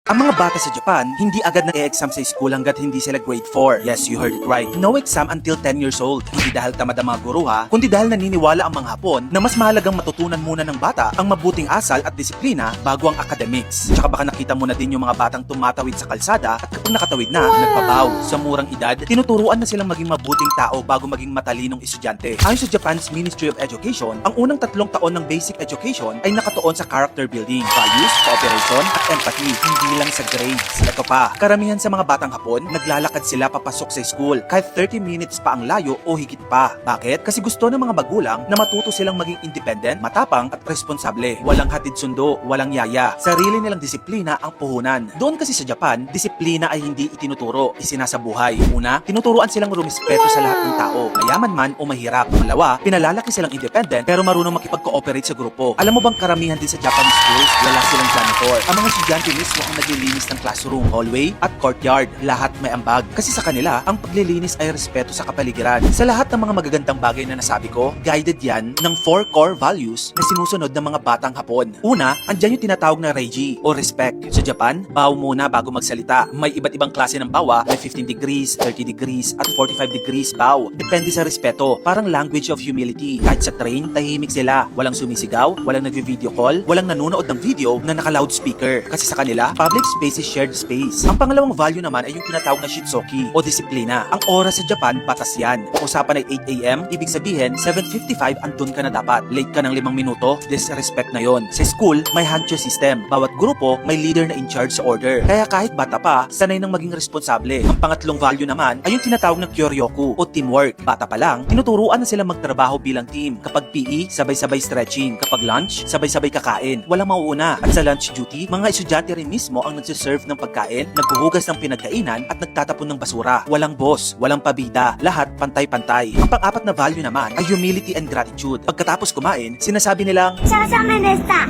Ang mga bata sa Japan, hindi agad nag-e-exam sa school hanggat hindi sila grade 4. Yes, you heard it right. No exam until 10 years old. Hindi dahil tamad ang mga guro ha, kundi dahil naniniwala ang mga Hapon na mas mahalagang matutunan muna ng bata ang mabuting asal at disiplina bago ang academics. Tsaka baka nakita mo na din yung mga batang tumatawid sa kalsada at kapag nakatawid na, nagpabaw. Sa murang edad, tinuturuan na silang maging mabuting tao bago maging matalinong estudyante. Ayon sa Japan's Ministry of Education, ang unang 3 taon ng basic education ay nakatuon sa character building, values, cooperation, at empathy. Hindi lang sa grades. Ito pa, karamihan sa mga batang Hapon, naglalakad sila papasok sa school kahit 30 minutes pa ang layo o higit pa. Bakit? Kasi gusto ng mga magulang na matuto silang maging independent, matapang at responsable. Walang hatid sundo, walang yaya. Sarili nilang disiplina ang puhunan. Doon kasi sa Japan, disiplina ay hindi itinuturo, isinasabuhay. Una, tinuturuan silang rumispeto sa lahat ng tao, mayaman man o mahirap. Pangalawa, pinalalaki silang independent pero marunong makipag-cooperate sa grupo. Alam mo bang karamihan din sa Japanese schools, wala silang janitor. Ang mga estudyante mismo ang naglilinis ng classroom, hallway at courtyard. Lahat may ambag. Kasi sa kanila, ang paglilinis ay respeto sa kapaligiran. Sa lahat ng mga magagandang bagay na nasabi ko, guided yan ng 4 core values na sinusunod ng mga batang Hapon. Una, andyan yung tinatawag na Reiji o respect. Sa Japan, bow muna bago magsalita. May iba't ibang klase ng bawa, may 15 degrees, 30 degrees at 45 degrees bow. Depende sa respeto, parang language of humility. Kahit sa train, tahimik sila. Walang sumisigaw, walang nagvi-video call, walang nanonood ng video na naka-loudspeaker. Kasi sa kanila, public space is shared space. Ang pangalawang value naman ay yung tinatawag na shitsoki o disiplina. Ang oras sa Japan, batas yan. Kung usapan ay 8 AM, ibig sabihin 7:55 andun ka na dapat. Late ka ng 5 minuto, disrespect na yon. Sa school, may hancho system. Bawat grupo may leader na in charge sa order. Kaya kahit bata pa, sanay nang maging responsable. Ang pangatlong value naman ay yung tinatawag na kyoryoku o teamwork. Bata pa lang, tinuturuan na silang magtrabaho bilang team. Kapag PE, sabay-sabay stretching. Kapag lunch, sabay-sabay kakain. Walang mauuna. At sa lunch duty, mga estudyante rin mismo ang nagsiserve ng pagkain, naghuhugas ng pinagkainan at nagtatapon ng basura. Walang boss, walang pabida, lahat pantay-pantay. Ang pang-apat na value naman ay humility and gratitude. Pagkatapos kumain, sinasabi nilang, ごちそうさまでした。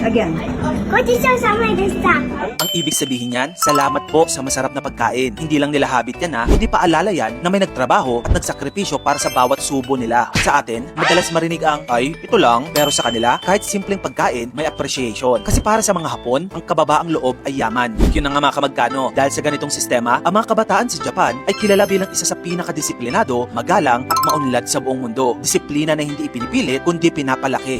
Again. ごちそうさまでした。 ang ibig sabihin yan, salamat po sa masarap na pagkain. Hindi lang nila habit yan ha, hindi paalala yan na may nagtrabaho at nagsakripisyo para sa bawat subo nila. Sa atin, madalas marinig ang, ay, ito lang. Pero sa kanila, kahit simpleng pagkain, may appreciation. Kasi para sa mga Hapon, ang kababaang loob ay yaman. Yun ang nga mga kamagkano. Dahil sa ganitong sistema, ang mga kabataan sa Japan ay kilala bilang isa sa pinakadisiplinado, magalang at maunlad sa buong mundo. Disiplina na hindi ipinipilit, kundi pinapalaki.